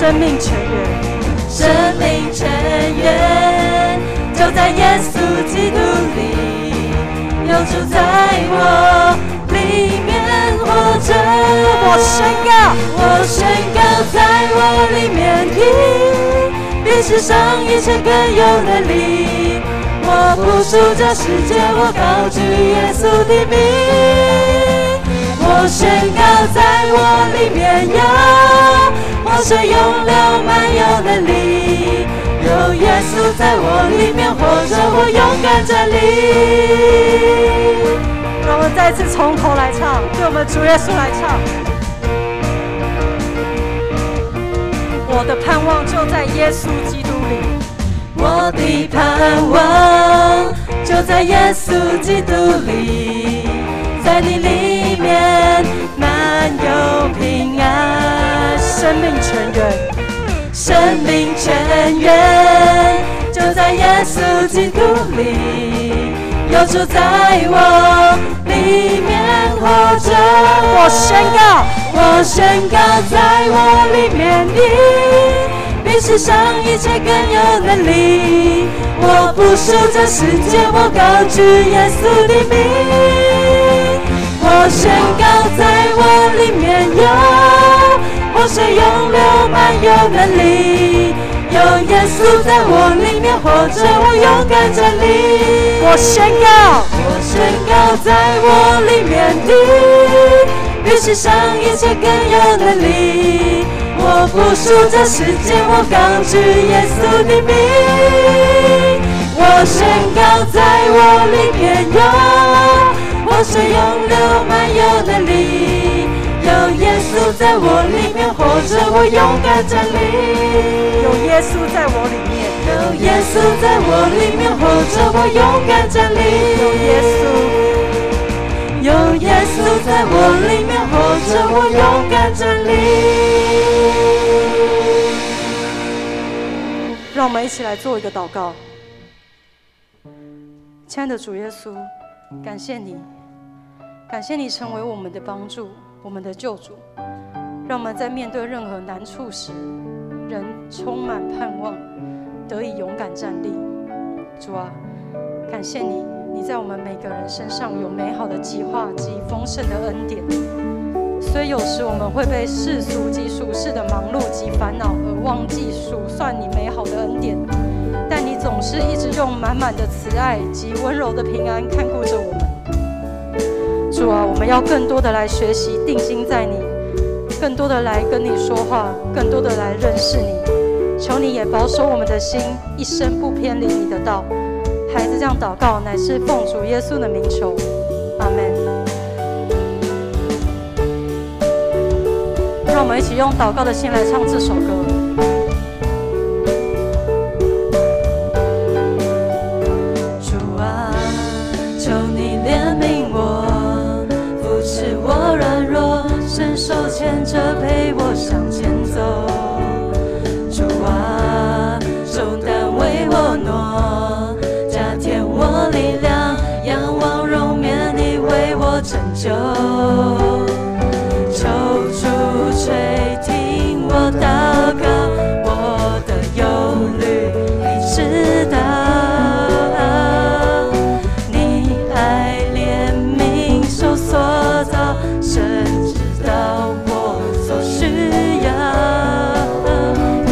生命泉源，生命泉源就在耶稣基督里，有主在我里面活着。我宣告，在我里面的，比世上一切更有能力。我不属这世界，我高举耶稣的名。我宣告，在我里面有活水涌流，满有能力。有耶稣在我里面活着，我勇敢站立。让我们再次从头来唱，对我们主耶稣来唱。我的盼望就在耶稣基督里，我的盼望就在耶稣基督里，在你里面满有平安。生命泉源，生命泉源就在耶稣基督里，有主在我里面活着。我宣告，在我里面的，比世上一切更有能力。我不属这世界，我高举耶稣的名。我宣告，在我里面有活水涌流，满有能力。有耶稣在我里面活着，我勇敢站立。我宣告，在我里面的，比世上一切更有能力。我不属这世界，我高举耶稣的名。我宣告，在我里面有活水涌流，满有能力。有耶稣在我里面活着，我勇敢站立。有耶稣在我里面，有耶稣在我里面活着，我勇敢站立。有耶稣在我里面活着，我勇敢站立。让我们一起来做一个祷告。亲爱的主耶稣，感谢你，感谢你成为我们的帮助，我们的救主，让我们在面对任何难处时，人充满盼望，得以勇敢站立。主啊，感谢你，你在我们每个人身上有美好的计划及丰盛的恩典。虽有时我们会被世俗及俗世的忙碌及烦恼而忘记数算你美好的恩典，但你总是一直用满满的慈爱及温柔的平安看顾着我们。主啊，我们要更多的来学习定睛在你，更多的来跟你说话，更多的来认识你。求你也保守我们的心，一生不偏离你的道。孩子这样祷告，乃是奉主耶稣的名求，阿们。让我们一起用祷告的心来唱这首歌。主啊，求你怜悯我，扶持我软弱，伸手牵着陪我向前走。主啊，重担为我挪，加添我力量，仰望荣面你为我拯救。求主垂听我祷告，我的忧虑你知道，你爱怜悯受所造，深知道我所需要。看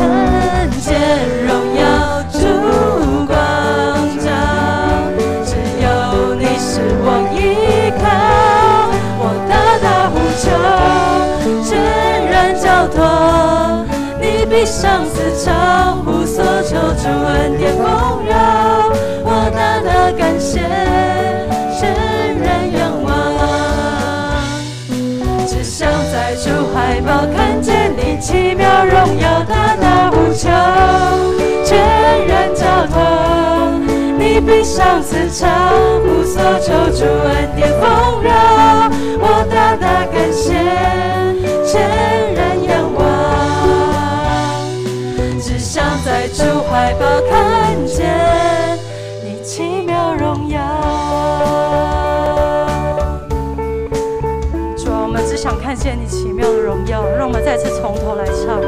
见荣耀主光照，只有你是我依靠，我大大呼求，全然交托，你必上赐超乎所求，主恩典丰饶，我大大感谢，全然仰望，只想在主怀抱看见你奇妙荣耀，大大呼求，全然交托，你必上赐超乎所求，主恩典丰饶，我大大感谢，全然仰望，只想在主怀抱看见你奇妙荣耀。主啊，我们只想看见你奇妙的荣耀，让我们再次从头来唱。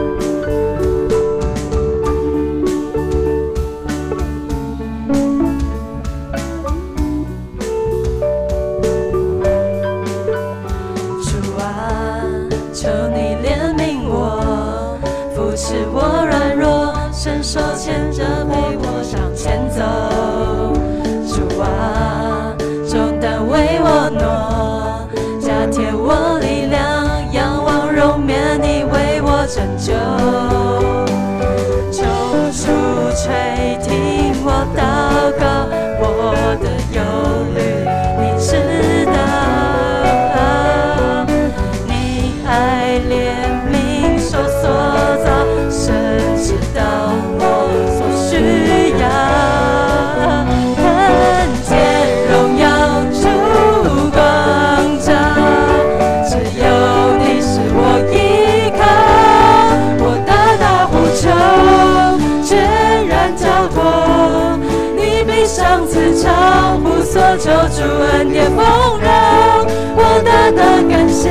求主恩典丰饶，我大大感谢，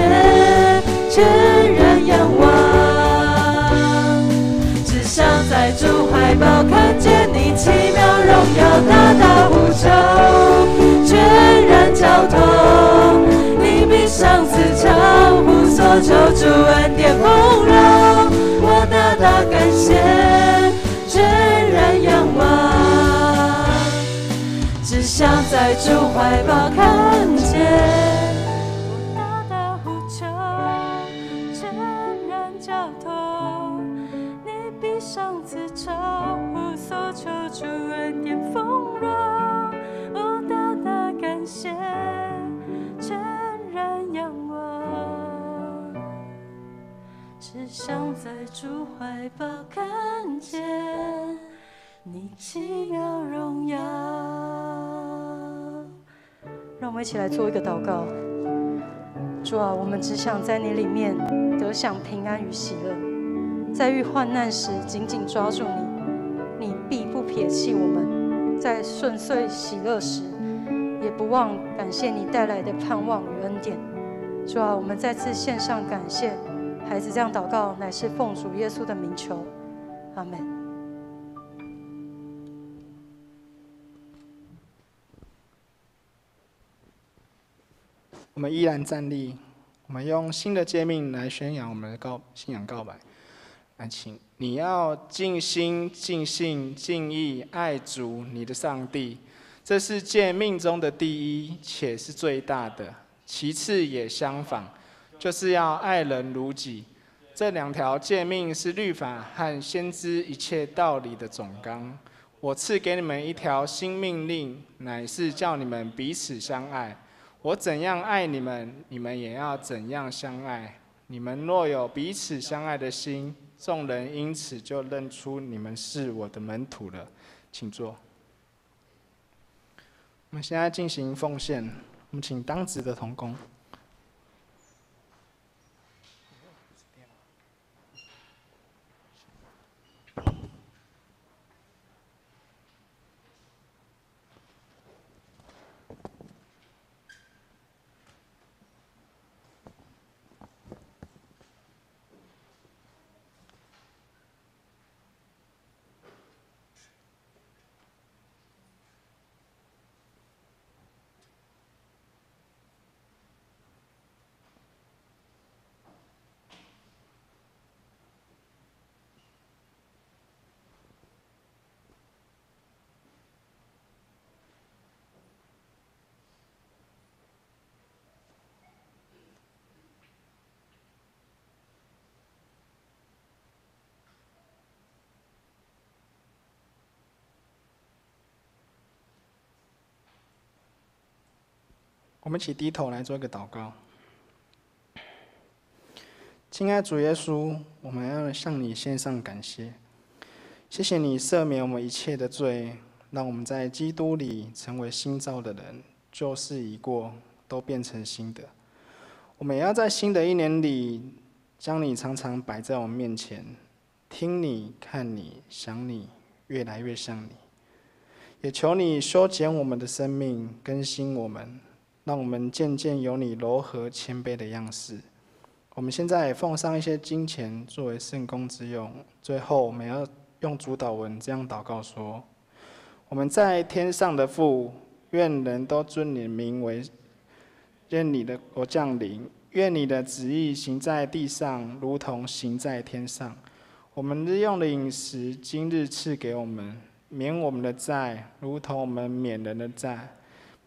全然仰望，只想在主怀抱看见你奇妙荣耀，大大呼求，全然交托，你比上次超乎所求，主恩典丰饶，我大大感谢，全然仰望，只想在主怀抱看见。我大大呼求，全然交托，你比上次超乎所求，主恩典丰饶，我大大感谢，全然仰望，只想在主怀抱看见你奇妙荣耀。让我们一起来做一个祷告。主啊，我们只想在你里面得享平安与喜乐，在遇患难时紧紧抓住你，你必不撇弃我们；在顺遂喜乐时，也不忘感谢你带来的盼望与恩典。主啊，我们再次献上感谢。孩子这样祷告，乃是奉主耶稣的名求，阿们。我们依然站立，我们用新的诫命来宣扬我们的信仰告白。来，请你要尽心、尽性、尽意爱主你的上帝，这是诫命中的第一，且是最大的。其次也相仿，就是要爱人如己。这两条诫命是律法和先知一切道理的总纲。我赐给你们一条新命令，乃是叫你们彼此相爱。我怎样爱你们，你们也要怎样相爱。你们若有彼此相爱的心，众人因此就认出你们是我的门徒了。请坐。我们现在进行奉献，我们请当值的同工。我们一起低头来做一个祷告。亲爱的主耶稣，我们要向你献上感谢，谢谢你赦免我们一切的罪，让我们在基督里成为新造的人，旧事已过，都变成新的。我们也要在新的一年里，将你常常摆在我们面前，听你、看你、想你，越来越像你。也求你修剪我们的生命，更新我们，让我们渐渐有你柔和谦卑的样式。我们现在也奉上一些金钱作为圣工之用。最后，我们要用主祷文这样祷告说：我们在天上的父，愿人都尊你的名为，愿你的国降临，愿你的旨意行在地上，如同行在天上。我们日用的饮食，今日赐给我们，免我们的债，如同我们免人的债。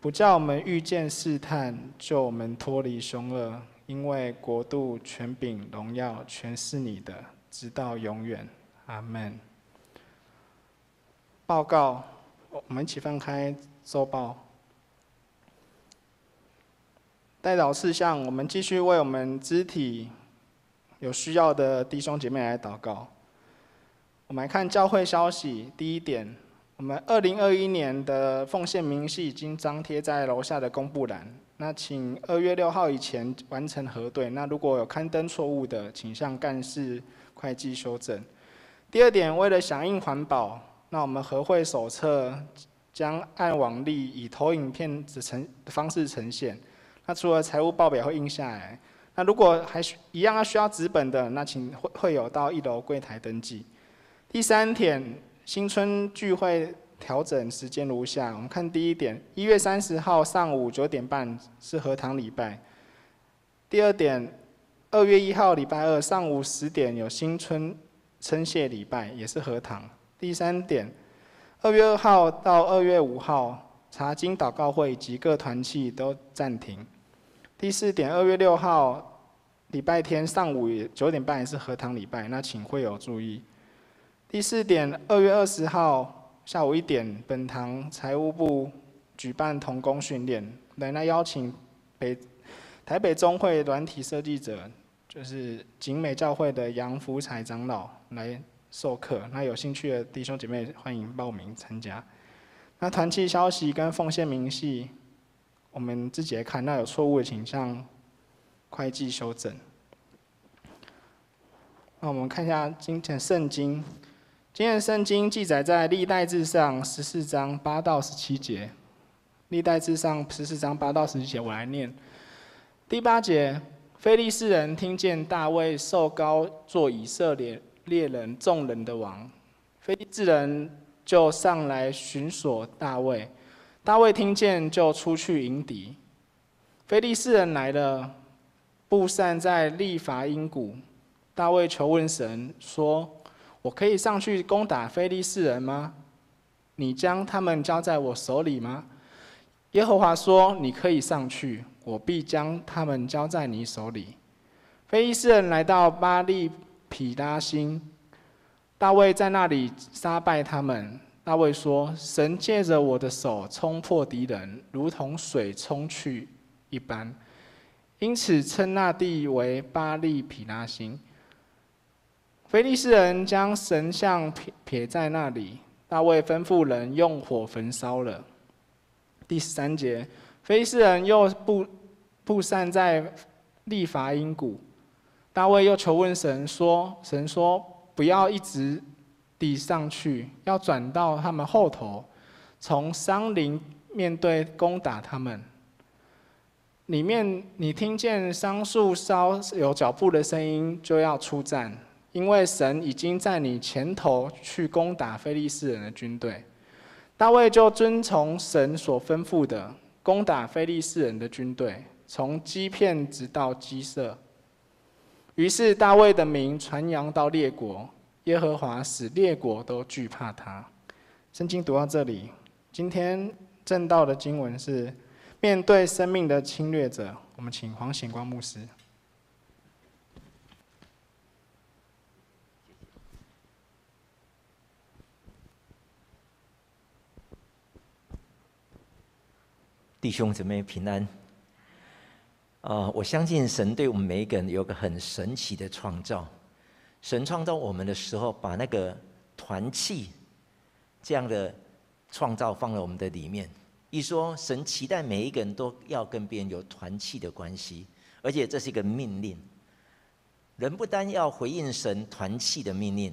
不叫我们遇见试探，救我们脱离凶恶。因为国度、权柄、荣耀，全是你的，直到永远。阿们。报告，我们一起翻开周报。代祷事项，我们继续为我们肢体有需要的弟兄姐妹来祷告。我们来看教会消息，第一点。我们2021年的奉献明细已经张贴在楼下的公布栏，那请2月6号以前完成核对。那如果有刊登错误的，请向干事会计修正。第二点，为了响应环保，那我们和会手册将按网历以投影片的方式呈现。那除了财务报表会印下来，那如果还一样需要纸本的，那请会友到1楼柜台登记。第3点，新春聚会调整时间如下。我们看第1点，1月30号上午9点半是合堂礼拜。第2点，2月1号礼拜二上午10点有新春称谢礼拜，也是合堂。第3点，2月2号到2月5号查经祷告会及各团契都暂停。第4点，2月6号礼拜天上午9点半也是合堂礼拜，那请会友注意。第4点，2月20号下午1点，本堂财务部举办同工训练，来邀请台北中会软体设计者，就是景美教会的杨福彩长老来授课。那有兴趣的弟兄姐妹欢迎报名参加。那团契消息跟奉献明细，我们自己来看，那有错误的请向会计修正。那我们看一下今天圣经。今天的圣经记载在历代志上14章8到17节。历代志上14章8到17节，我来念。第8节，非利士人听见大卫受膏做以色列人众人的王，非利士人就上来寻索大卫。大卫听见，就出去迎敌。非利士人来了，布散在利乏音谷。大卫求问神说：“我可以上去攻打非利士人吗？你将他们交在我手里吗？”耶和华说：“你可以上去，我必将他们交在你手里。”非利士人来到巴利毗拉辛，大卫在那里杀败他们。大卫说：“神借着我的手冲破敌人，如同水冲去一般。”因此称那地为巴利毗拉辛。非利士人将神像撇在那里，大卫吩咐人用火焚烧了。第13节，非利士人又布散在利乏音谷，大卫又求问神说：“神说不要一直地上去，要转到他们后头，从山林面对攻打他们。里面你听见桑树稍有脚步的声音，就要出战。”因为神已经在你前头去攻打非利士人的军队。大卫就遵从神所吩咐的，攻打非利士人的军队，从基遍直到基色。于是大卫的名传扬到列国，耶和华使列国都惧怕他。圣经读到这里，今天正道的经文是面对生命的侵略者，我们请黄显光牧师。弟兄姊妹平安。我相信神对我们每一个人有个很神奇的创造。神创造我们的时候，把那个团契这样的创造放在我们的里面。一说神期待每一个人都要跟别人有团契的关系，而且这是一个命令。人不单要回应神团契的命令，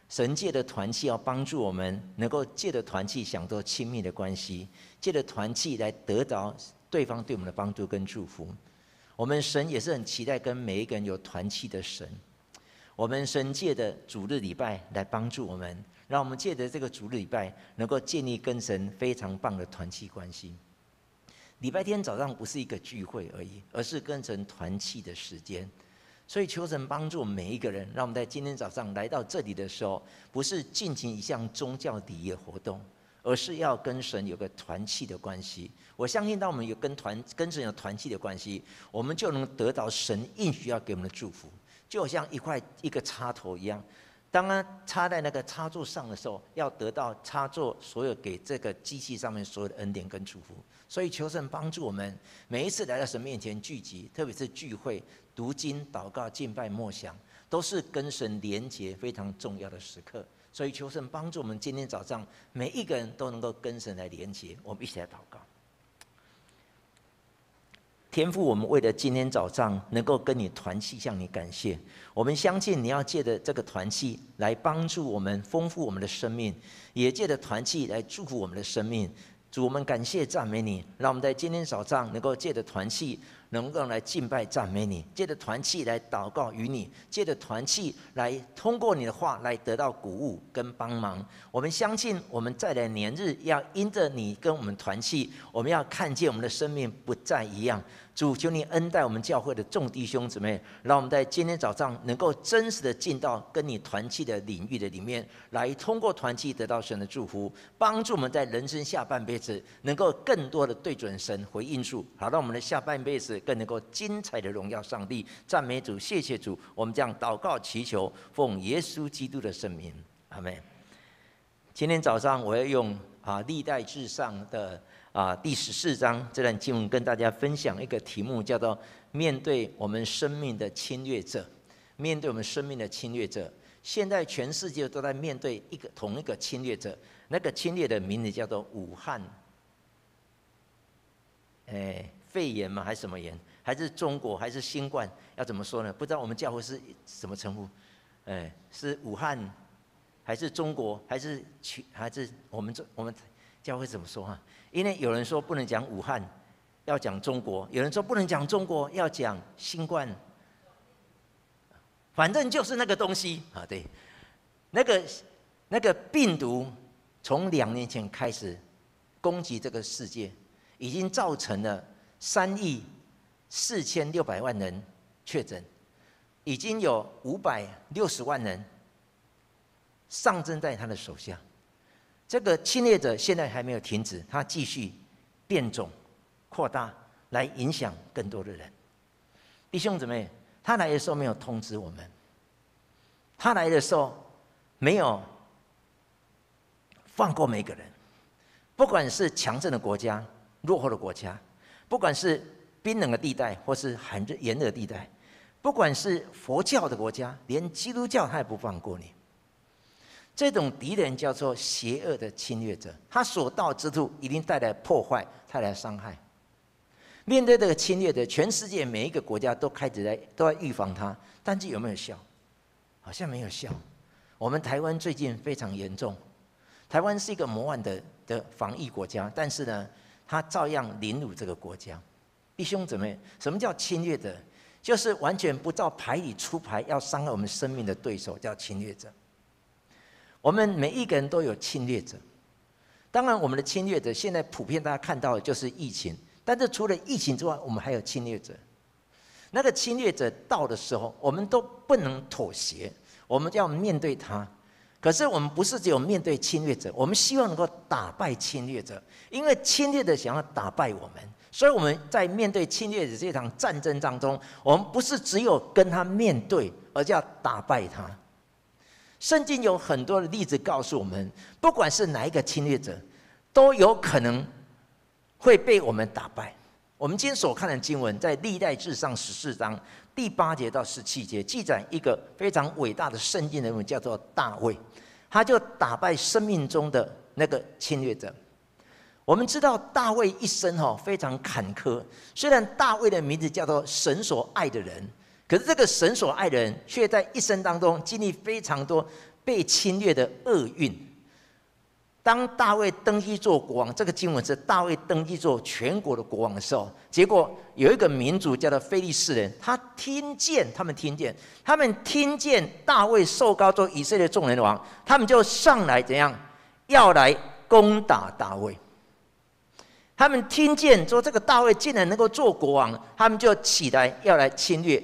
神借的团契要帮助我们能够借着团契享受亲密的关系，借着团契来得着对方对我们的帮助跟祝福。我们神也是很期待跟每一个人有团契的神。我们神借的主日礼拜来帮助我们，让我们借着这个主日礼拜能够建立跟神非常棒的团契关系。礼拜天早上不是一个聚会而已，而是跟神团契的时间。所以求神帮助我们每一个人，让我们在今天早上来到这里的时候，不是进行一项宗教礼仪的活动，而是要跟神有个团契的关系。我相信，当我们有跟神有团契的关系，我们就能得到神应许要给我们的祝福，就好像一个插头一样，当它插在那个插座上的时候，要得到插座所有给这个机器上面所有的恩典跟祝福。所以求神帮助我们，每一次来到神面前聚集，特别是聚会、读经、祷告、敬拜、默想，都是跟神连结非常重要的时刻。所以求神帮助我们，今天早上每一个人都能够跟神来连结。我们一起来祷告。天父，我们为了今天早上能够跟你团契，向你感谢。我们相信你要借着这个团契来帮助我们，丰富我们的生命，也借着团契来祝福我们的生命。主，我们感谢赞美你，让我们在今天早上能够借着团契，能够来敬拜赞美你，借着团契来祷告于你，借着团契来通过你的话来得到鼓舞跟帮忙。我们相信我们再来年日要因着你跟我们团契，我们要看见我们的生命不再一样。主，求你恩待我们教会的众弟兄姊妹，让我们在今天早上能够真实的进到跟你团契的领域的里面，来通过团契得到神的祝福，帮助我们在人生下半辈子能够更多的对准神回应主，好让我们的下半辈子更能够精彩的荣耀上帝。赞美主，谢谢主，我们这样祷告祈求，奉耶稣基督的圣名，阿们。今天早上我要用历代志上的第14章这段经文跟大家分享一个题目，叫做面对我们生命的侵略者。面对我们生命的侵略者，现在全世界都在面对同一个侵略者，那个侵略的名字叫做武汉肺炎吗？还是什么炎？还是中国？还是新冠？要怎么说呢？不知道我们教会是什么称呼？是武汉，还是中国？还是我们教会怎么说啊？因为有人说不能讲武汉，要讲中国；有人说不能讲中国，要讲新冠。反正就是那个东西啊，对，那个病毒从2年前开始攻击这个世界，已经造成了3亿4600万人确诊，已经有560万人上阵在他的手下。这个侵略者现在还没有停止，他继续变种、扩大，来影响更多的人。弟兄姊妹，他来的时候没有通知我们，他来的时候没有放过每个人，不管是强盛的国家、落后的国家，不管是冰冷的地带或是炎热的地带，不管是佛教的国家，连基督教他也不放过你。这种敌人叫做邪恶的侵略者，他所到之处一定带来破坏，带来伤害。面对这个侵略者，全世界每一个国家都在预防他，但是有没有效？好像没有效。我们台湾最近非常严重，台湾是一个模范的防疫国家，但是呢，他照样凌辱这个国家。弟兄姊妹，什么叫侵略者？就是完全不照牌理出牌，要伤害我们生命的对手，叫侵略者。我们每一个人都有侵略者，当然我们的侵略者现在普遍大家看到的就是疫情，但是除了疫情之外，我们还有侵略者。那个侵略者到的时候，我们都不能妥协，我们要面对他。可是我们不是只有面对侵略者，我们希望能够打败侵略者，因为侵略者想要打败我们，所以我们在面对侵略者这场战争当中，我们不是只有跟他面对，而是要打败他。圣经有很多的例子告诉我们，不管是哪一个侵略者，都有可能会被我们打败。我们今天所看的经文，在历代志上14章第8节到17节，记载一个非常伟大的圣经人物，叫做大卫，他就打败生命中的那个侵略者。我们知道大卫一生非常坎坷，虽然大卫的名字叫做神所爱的人，可是这个神所爱的人，却在一生当中经历非常多被侵略的厄运。当大卫登基做国王，这个经文是大卫登基做全国的国王的时候，结果有一个民族叫做非利士人，他们听见大卫受膏做以色列众人的王，他们就上来怎样，要来攻打大卫。他们听见说这个大卫竟然能够做国王，他们就起来要来侵略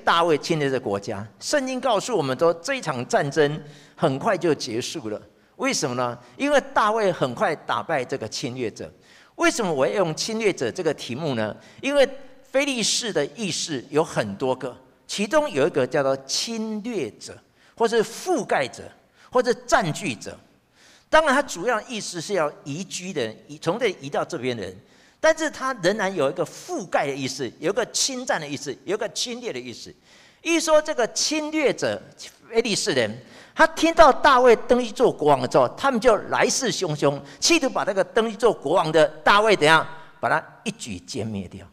大卫，侵略这个国家。圣经告诉我们说，这一场战争很快就结束了。为什么呢？因为大卫很快打败这个侵略者。为什么我要用侵略者这个题目呢？因为非利士的意思有很多个，其中有一个叫做侵略者，或是覆盖者，或是占据者。当然，它主要意思是要移居的人，从这里移到这边的人。但是它仍然有一个覆盖的意思，有一个侵占的意思，有一个侵略的意思。一说这个侵略者非利士人，他听到大卫登基做国王的时候，他们就来势汹汹，企图把这个登基做国王的大卫怎样，把他一举歼灭掉。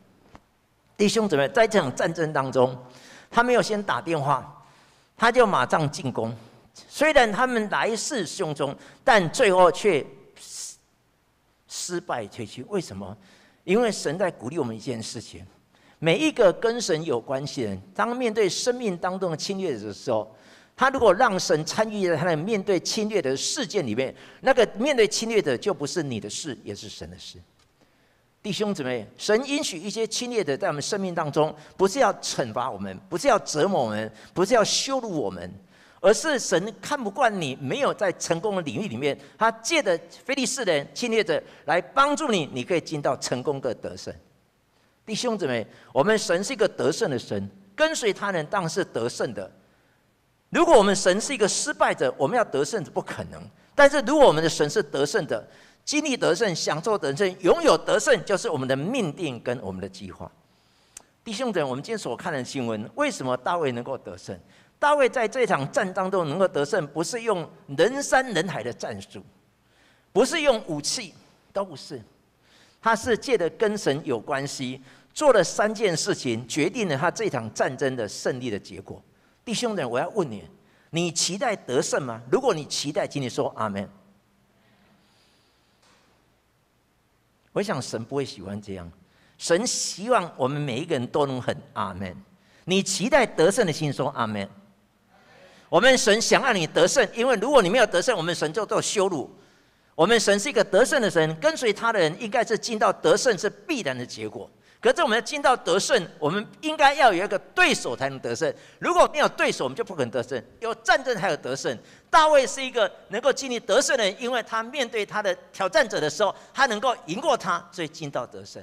弟兄姊妹，在这场战争当中，他没有先打电话，他就马上进攻。虽然他们来势汹汹，但最后却失败退去。为什么？因为神在鼓励我们一件事情：每一个跟神有关系的人，当面对生命当中的侵略者的时候，他如果让神参与在他的面对侵略的事件里面，那个面对侵略者就不是你的事，也是神的事。弟兄姊妹，神允许一些侵略者在我们生命当中，不是要惩罚我们，不是要折磨我们，不是要羞辱我们，而是神看不惯你没有在成功的领域里面，他借着非利士人侵略者来帮助你，你可以进到成功的得胜。弟兄姊妹，我们神是一个得胜的神，跟随他人当然是得胜的。如果我们神是一个失败者，我们要得胜是不可能。但是如果我们的神是得胜的，经历得胜，享受得胜，拥有得胜，就是我们的命定跟我们的计划。弟兄姊妹，我们今天所看的新闻，为什么大卫能够得胜？大卫在这场战当中能够得胜，不是用人山人海的战术，不是用武器，都不是，他是借着跟神有关系，做了3件事情，决定了他这场战争的胜利的结果。弟兄们，我要问你，你期待得胜吗？如果你期待，请你说阿们。我想神不会喜欢这样，神希望我们每一个人都能很阿们。你期待得胜的心说阿们。我们神想让你得胜，因为如果你没有得胜，我们神就做羞辱。我们神是一个得胜的神，跟随他的人应该是进到得胜是必然的结果。可是我们要进到得胜，我们应该要有一个对手才能得胜。如果没有对手，我们就不可能得胜。有战争才有得胜。大卫是一个能够经历得胜的人，因为他面对他的挑战者的时候，他能够赢过他，所以进到得胜。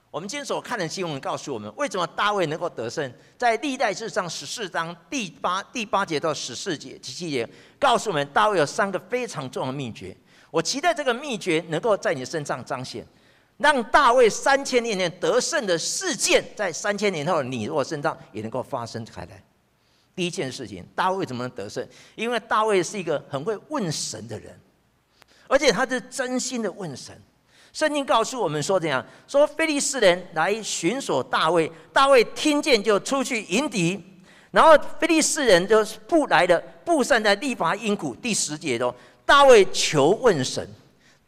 我们今天所看的新闻告诉我们，为什么大卫能够得胜？在历代志上14章第8节到14节、17节，告诉我们大卫有3个非常重要的秘诀。我期待这个秘诀能够在你身上彰显，让大卫3000年前得胜的事件，在3000年后你我身上也能够发生开来。第一件事情，大卫为什么能得胜？因为大卫是一个很会问神的人，而且他是真心的问神。圣经告诉我们说怎样？说非利士人来寻索大卫，大卫听见就出去迎敌，然后非利士人就布散在利乏音谷。第10节中，大卫求问神，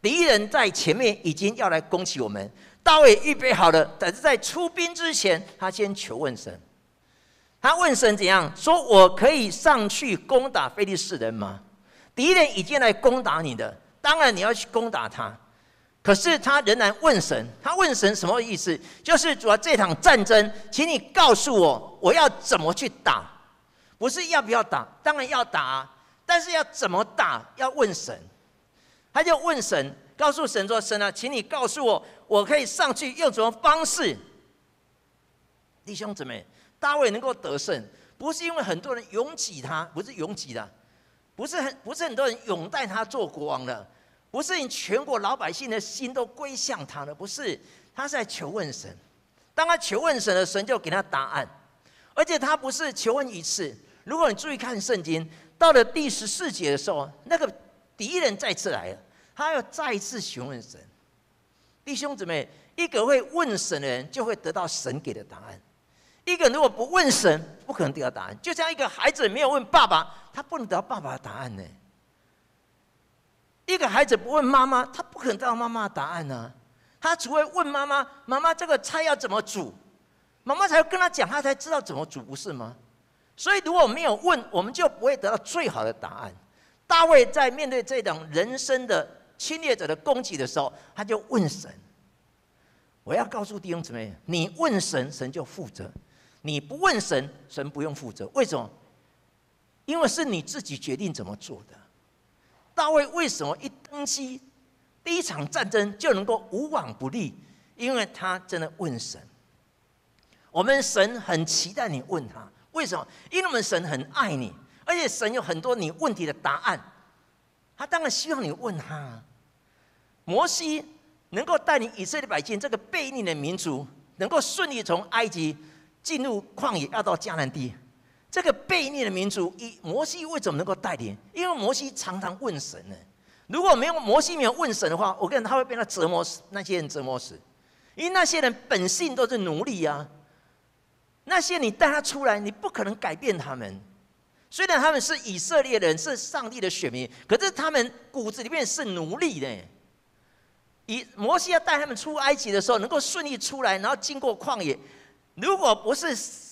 敌人在前面已经要来攻击我们，大卫预备好了，但是在出兵之前，他先求问神。他问神怎样？说我可以上去攻打非利士人吗？敌人已经来攻打你的，当然你要去攻打他。可是他仍然问神，他问神什么意思？就是主要这场战争，请你告诉我，我要怎么去打？不是要不要打，当然要打啊，但是要怎么打？要问神。他就问神，告诉神说：“神啊，请你告诉我，我可以上去用什么方式？”弟兄姊妹，大卫能够得胜，不是因为很多人拥挤他，不是拥挤的，不是很多人拥戴他做国王的。不是你全国老百姓的心都归向他了，不是，他是在求问神。当他求问神的神就给他答案，而且他不是求问一次。如果你注意看圣经，到了第14节的时候，那个敌人再次来了，他要再一次询问神。弟兄姊妹，一个会问神的人，就会得到神给的答案；一个如果不问神，不可能得到答案。就像一个孩子没有问爸爸，他不能得到爸爸的答案呢。一个孩子不问妈妈，他不可能得到妈妈的答案呢。他只会问妈妈：“妈妈，这个菜要怎么煮？”妈妈才会跟他讲，他才知道怎么煮，不是吗？所以，如果没有问，我们就不会得到最好的答案。大卫在面对这种人生的侵略者的攻击的时候，他就问神。我要告诉弟兄姊妹，你问神，神就负责；你不问神，神不用负责。为什么？因为是你自己决定怎么做的。大卫为什么一登基，第一场战争就能够无往不利？因为他真的问神。我们神很期待你问他，为什么？因为我们神很爱你，而且神有很多你问题的答案，他当然希望你问他。摩西能够带领以色列百姓这个悖逆的民族，能够顺利从埃及进入旷野，要到迦南地。这个悖逆的民族，摩西为什么能够带领？因为摩西常常问神呢。如果摩西没有问神的话，我跟你他会被他折磨死，那些人折磨死。因为那些人本性都是奴隶啊，那些你带他出来，你不可能改变他们。虽然他们是以色列人，是上帝的选民，可是他们骨子里面是奴隶的。摩西要带他们出埃及的时候，能够顺利出来，然后经过旷野，如果不是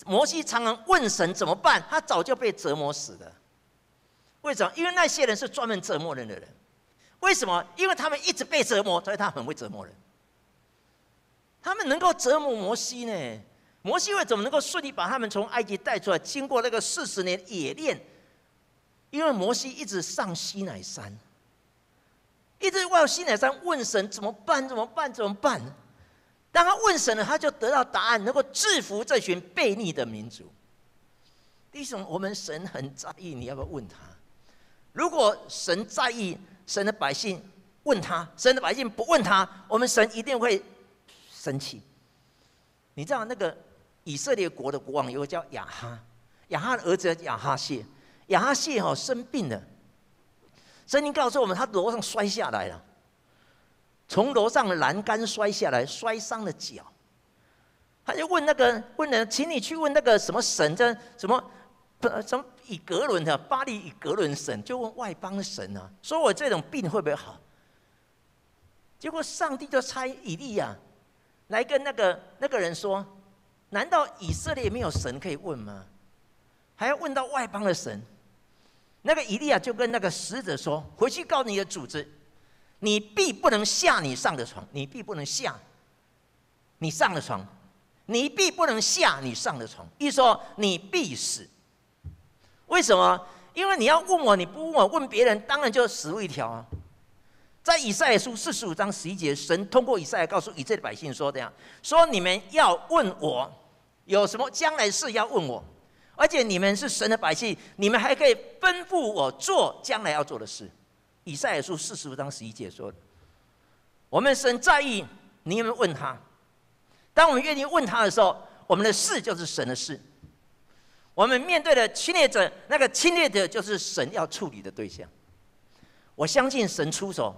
摩西常常问神怎么办，他早就被折磨死了。为什么？因为那些人是专门折磨人的人。为什么？因为他们一直被折磨，所以他很会折磨人。他们能够折磨摩西呢？摩西为什么能够顺利把他们从埃及带出来？经过那个40年冶炼，因为摩西一直上西乃山，一直往西乃山问神怎么办？怎么办？怎么办？当他问神了，他就得到答案，能够制服这群悖逆的民族。弟兄，我们神很在意你要不要问他。如果神在意神的百姓问他，神的百姓不问他，我们神一定会生气。你知道那个以色列国的国王有个叫亚哈，亚哈的儿子叫亚哈谢，亚哈谢生病了，圣经告诉我们他楼上摔下来了，从楼上的栏杆摔下来，摔伤了脚。他就问人，请你去问那个什么神，什么以格伦的巴黎以格伦神，就问外邦神啊，说我这种病会不会好？结果上帝就差以利亚来跟那个人说，难道以色列没有神可以问吗？还要问到外邦的神？那个以利亚就跟那个使者说，回去告诉你的主子，你必不能下你上的床，你必不能下你上的床，你必不能下你上的床，意思说你必死。为什么？因为你要问我，你不问我，问别人，当然就死路一条啊。在以赛亚书45章11节，神通过以赛亚告诉以色列百姓说：“这样说，你们要问我，有什么将来事要问我，而且你们是神的百姓，你们还可以吩咐我做将来要做的事。”以赛亚书45章11节说的。我们神在意你有没有问他。当我们愿意问他的时候，我们的事就是神的事。我们面对的侵略者，那个侵略者就是神要处理的对象。我相信神出手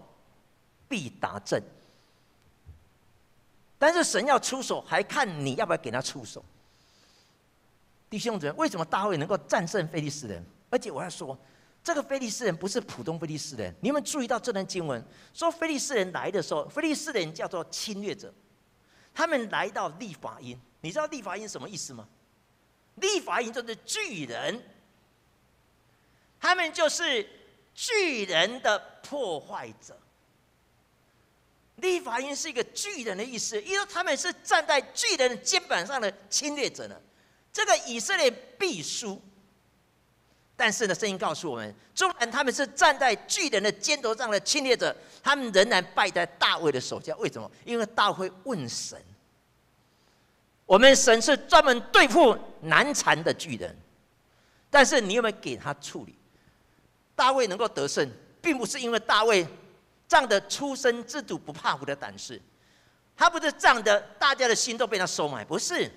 必达阵，但是神要出手，还看你要不要给他出手。弟兄姊妹，为什么大卫能够战胜非利士人？而且我要说，这个非利士人不是普通非利士人。你有没有注意到这段经文说，非利士人来的时候，非利士人叫做侵略者，他们来到利法因。你知道利法因什么意思吗？利法因就是巨人，他们就是巨人的破坏者。利法因是一个巨人的意思，因为他们是站在巨人的肩膀上的侵略者呢。这个以色列必输，但是呢，圣经告诉我们，纵然他们是站在巨人的肩头上的侵略者，他们仍然败在大卫的手下。为什么？因为大卫问神。我们神是专门对付难缠的巨人，但是你有没有给他处理？大卫能够得胜，并不是因为大卫仗着出生之犊不怕虎的胆识，他不是仗着大家的心都被他收买，不是，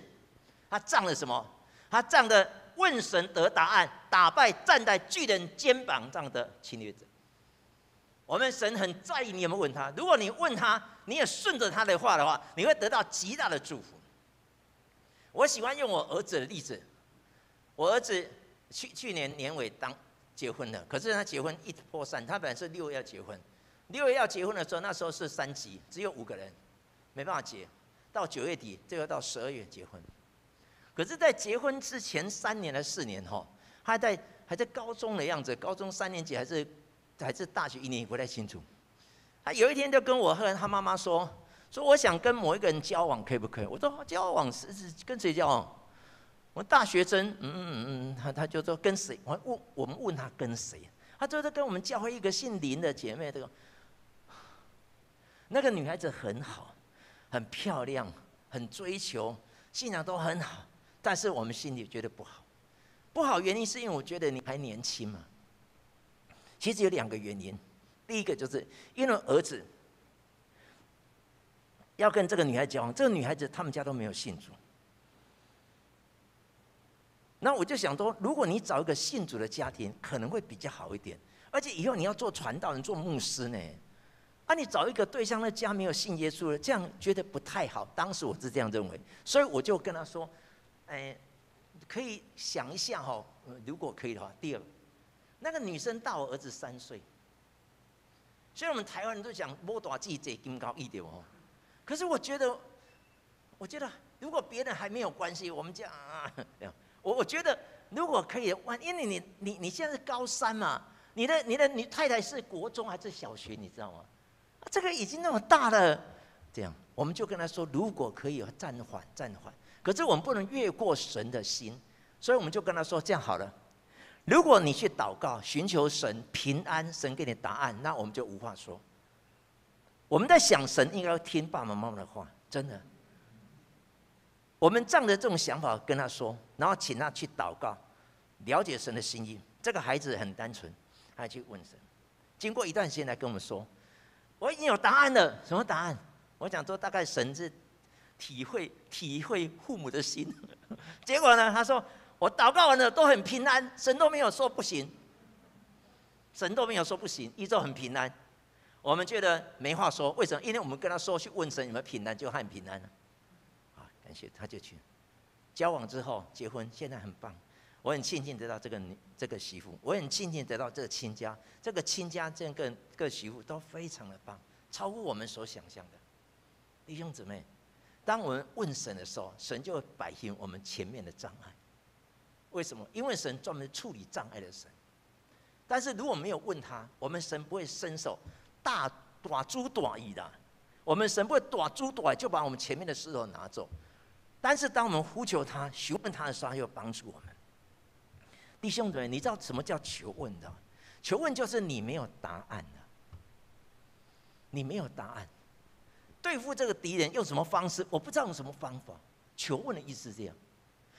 他仗着什么？他仗着问神得答案，打败站在巨人肩膀上的侵略者。我们神很在意你有没有问他，如果你问他，你也顺着他的话的话，你会得到极大的祝福。我喜欢用我儿子的例子，我儿子去年年尾结婚了，可是他结婚一波三，他本来是6月要结婚，6月要结婚的时候，那时候是3级，只有5个人，没办法结，到9月底，最后到12月结婚。可是，在结婚之前3年还是4年他还在高中的样子，高中3年级还是大学1年级，不太清楚。他有一天就跟我和他妈妈说我想跟某一个人交往，可以不可以？我说交往是跟谁交往？我大学生，他就说跟谁？我们问他跟谁？他就是跟我们教会一个姓林的姐妹。那个女孩子很好，很漂亮，很追求，信仰都很好，但是我们心里觉得不好。不好原因是因为我觉得你还年轻嘛。其实有2个原因，第一个就是因为儿子要跟这个女孩交往，这个女孩子他们家都没有信主。那我就想说，如果你找一个信主的家庭，可能会比较好一点。而且以后你要做传道人、做牧师呢，你找一个对象，那家没有信耶稣的，这样觉得不太好。当时我是这样认为，所以我就跟他说，可以想一下哈，如果可以的话，第二，那个女生大我儿子3岁。虽然我们台湾人都讲摸大记这金高一点哦，可是我觉得如果别人还没有关系，我们这样我觉得如果可以，因为你现在是高3嘛，你太太是国中还是小学，你知道吗？这个已经那么大了，这样我们就跟他说，如果可以暂缓。可是我们不能越过神的心，所以我们就跟他说，这样好了，如果你去祷告，寻求神平安，神给你答案，那我们就无话说。我们在想，神应该要听爸爸妈妈的话，真的。我们仗着这种想法跟他说，然后请他去祷告，了解神的心意。这个孩子很单纯，他去问神。经过一段时间来跟我们说，我已经有答案了。什么答案？我想说，大概神是体会父母的心。结果呢，他说我祷告完了都很平安，神都没有说不行，神都没有说不行，依旧很平安。我们觉得没话说，为什么？因为我们跟他说去问神有没有平安，就他很平安了。感谢，他就去交往之后结婚，现在很棒。我很庆幸得到这个媳妇，我很庆幸得到这个亲家，这个亲家这个媳妇都非常的棒，超乎我们所想象的。弟兄姊妹，当我们问神的时候，神就会摆平我们前面的障碍。为什么？因为神专门处理障碍的神。但是如果没有问他，我们神不会伸手大猪大意的。我们神不会大猪大意就把我们前面的石头拿走。但是当我们呼求他、询问他的时候，他又帮助我们。弟兄姊妹，你知道什么叫求问的？求问就是你没有答案的，你没有答案。对付这个敌人用什么方式？我不知道用什么方法。求问的意思是这样，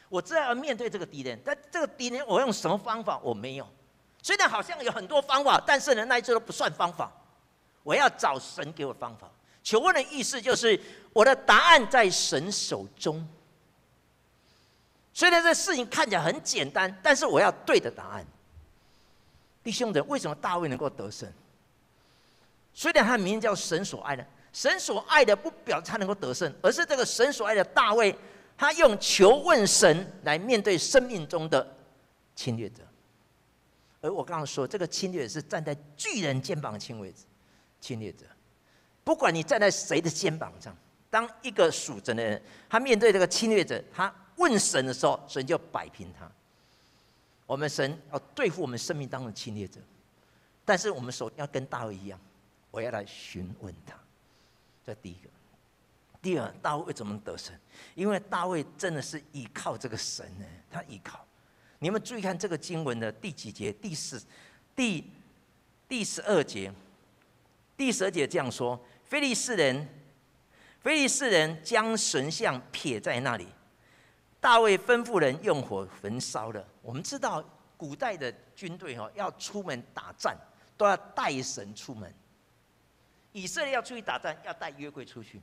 我知道要面对这个敌人，但这个敌人我用什么方法？我没有。虽然好像有很多方法，但是呢，那一些都不算方法。我要找神给我方法。求问的意思就是我的答案在神手中。虽然这事情看起来很简单，但是我要对的答案。弟兄们，为什么大卫能够得胜？虽然他的名叫神所爱的，神所爱的不表示他能够得胜，而是这个神所爱的大卫，他用求问神来面对生命中的侵略者。而我刚刚说，这个侵略者是站在巨人肩膀的侵略者。不管你站在谁的肩膀上，当一个属神的人，他面对这个侵略者，他问神的时候，神就摆平他。我们神要对付我们生命当中的侵略者，但是我们首先要跟大卫一样，我要来询问他。这第一个。第二，大卫为什么得胜？因为大卫真的是依靠这个神呢，他依靠。你们注意看这个经文的第几节？第12节。第12节这样说：非利士人将神像撇在那里，大卫吩咐人用火焚烧了。我们知道古代的军队要出门打仗，都要带神出门。以色列要出去打仗，要带约柜出去。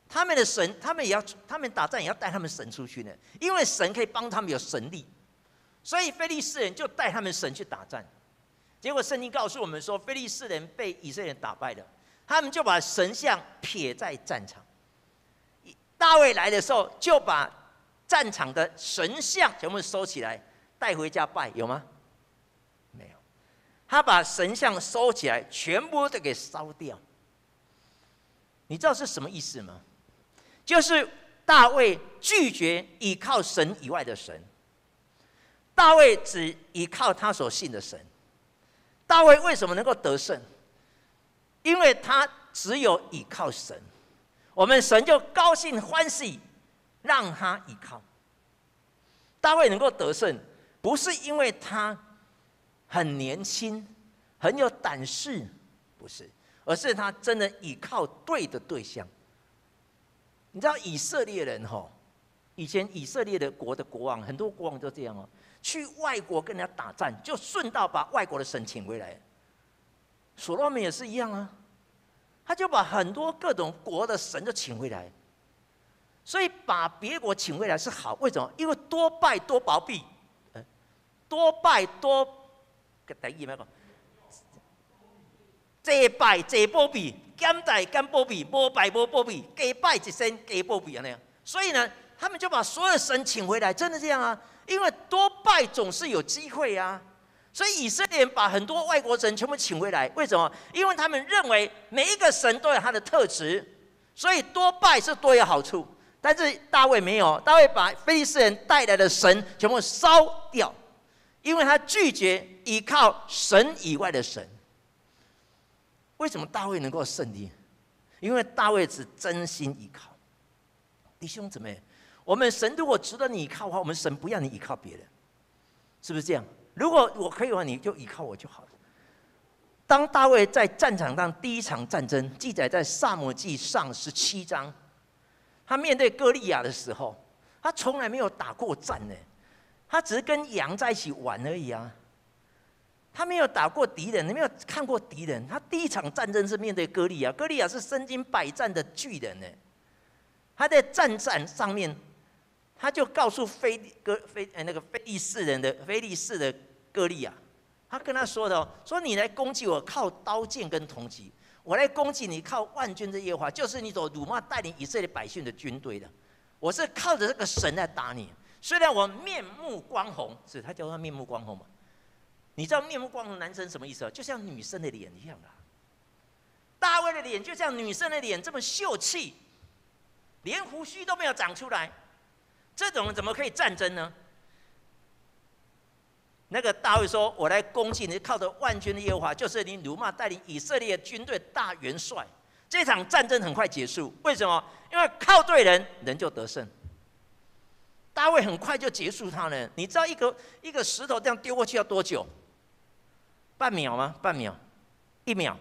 他们的神，他们打仗也要带他们神出去呢，因为神可以帮他们有神力，所以非利士人就带他们神去打仗。结果圣经告诉我们说，非利士人被以色列人打败了，他们就把神像撇在战场。大卫来的时候，就把战场的神像全部收起来，带回家拜，有吗？没有。他把神像收起来，全部都给烧掉。你知道是什么意思吗？就是大卫拒绝依靠神以外的神，大卫只依靠他所信的神。大卫为什么能够得胜？因为他只有依靠神，我们神就高兴欢喜，让他依靠。大卫能够得胜，不是因为他很年轻、很有胆识，不是，而是他真的依靠对的对象。你知道以色列人以前以色列的国王，很多国王都这样去外国跟人家打仗，就顺道把外国的神请回来。所罗门也是一样啊，他就把很多各种国的神都请回来。所以把别国请回来是好，为什么？因为多拜多保庇，多拜多，第一咩讲？多拜多保庇，减拜减保庇，无拜无保庇，加拜一身加保庇安尼。所以呢，他们就把所有的神请回来，真的这样啊？因为多拜总是有机会啊。所以以色列人把很多外国神全部请回来，为什么？因为他们认为每一个神都有他的特质，所以多拜是多有好处。但是大卫没有，大卫把非利士人带来的神全部烧掉，因为他拒绝依靠神以外的神。为什么大卫能够胜利？因为大卫只真心依靠。弟兄姊妹，我们神如果值得你依靠的话，我们神不要你依靠别人，是不是这样？如果我可以的话，你就依靠我就好了。当大卫在战场上第一场战争，记载在撒母耳记上17章，他面对歌利亚的时候，他从来没有打过战呢，他只是跟羊在一起玩而已啊。他没有打过敌人，没有看过敌人。他第一场战争是面对歌利亚，歌利亚是身经百战的巨人呢。他在战场上面，他就告诉非利士的歌利亚，他跟他说的说你来攻击我靠刀剑跟铜戟，我来攻击你靠万军之耶和华，就是你所辱骂带领以色列百姓的军队的。我是靠着这个神来打你，虽然我面目光红，是他叫他面目光红嘛？你知道面目光红男生什么意思？就像女生的脸一样的。大卫的脸就像女生的脸这么秀气，连胡须都没有长出来，这种人怎么可以战争呢？那个大卫说：“我来攻击你，靠着万军的耶和华，就是你辱骂带领以色列军队大元帅。”这场战争很快结束，为什么？因为靠对人，人就得胜。大卫很快就结束他了。你知道一个石头这样丢过去要多久？半秒吗？半秒？1秒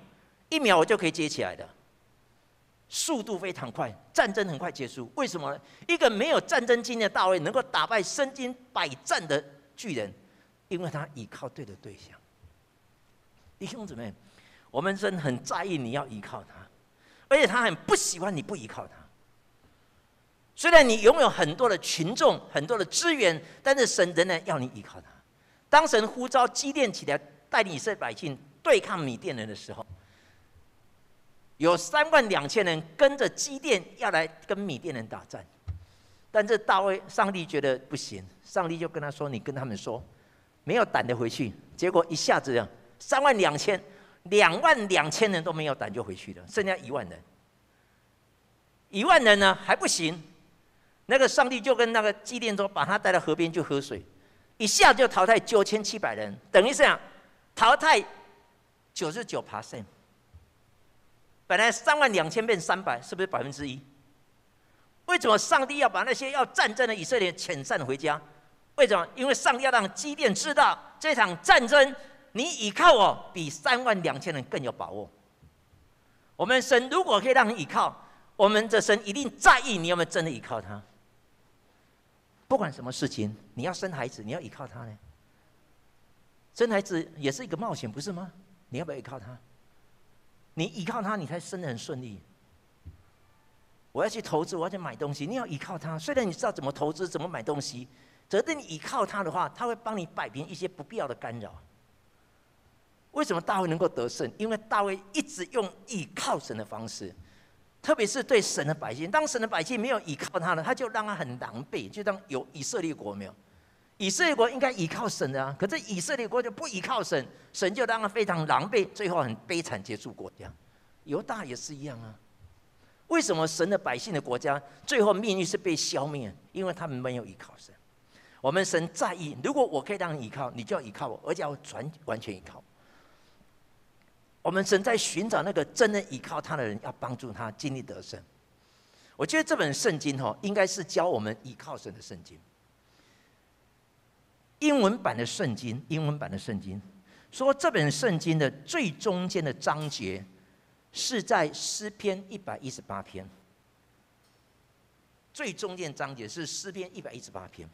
？1秒我就可以接起来的。速度非常快，战争很快结束。为什么呢？一个没有战争经验的大卫能够打败身经百战的巨人，因为他依靠对的对象。弟兄姊妹，我们神很在意你要依靠他，而且他很不喜欢你不依靠他。虽然你拥有很多的群众、很多的资源，但是神仍然要你依靠他。当神呼召基甸起来带领以色列百姓对抗米甸人的时候，有32000人跟着基甸要来跟米甸人打战，但是上帝觉得不行，上帝就跟他说：“你跟他们说，没有胆的回去。”结果一下子22000人都没有胆就回去了，剩下1万人。1万人呢还不行，那个上帝就跟那个基甸说：“把他带到河边去喝水。”一下就淘汰9700人，等于是淘汰99%。本来32000变300，是不是1%？为什么上帝要把那些要战争的以色列遣散回家？为什么？因为上帝要让基甸知道，这场战争你依靠我，比32000人更有把握。我们神如果可以让你依靠，我们的神一定在意你有没有真的依靠他。不管什么事情，你要生孩子，你要依靠他呢。生孩子也是一个冒险，不是吗？你要不要依靠他？你依靠他，你才生得很顺利。我要去投资，我要去买东西，你要依靠他。虽然你知道怎么投资、怎么买东西，只是你依靠他的话，他会帮你摆平一些不必要的干扰。为什么大卫能够得胜？因为大卫一直用依靠神的方式，特别是对神的百姓。当神的百姓没有依靠他呢，他就让他很狼狈，就当有以色列国没有。以色列国应该依靠神的啊，可是以色列国就不依靠神，神就让他非常狼狈，最后很悲惨结束国家。犹大也是一样啊。为什么神的百姓的国家最后命运是被消灭？因为他们没有依靠神。我们神在意，如果我可以让你依靠，你就要依靠我，而且要完全依靠。我们神在寻找那个真正依靠他的人，要帮助他经历得胜。我觉得这本圣经应该是教我们依靠神的圣经。英文版的圣经说，这本圣经的最中间的章节是在诗篇118篇，最中间章节是诗篇118篇。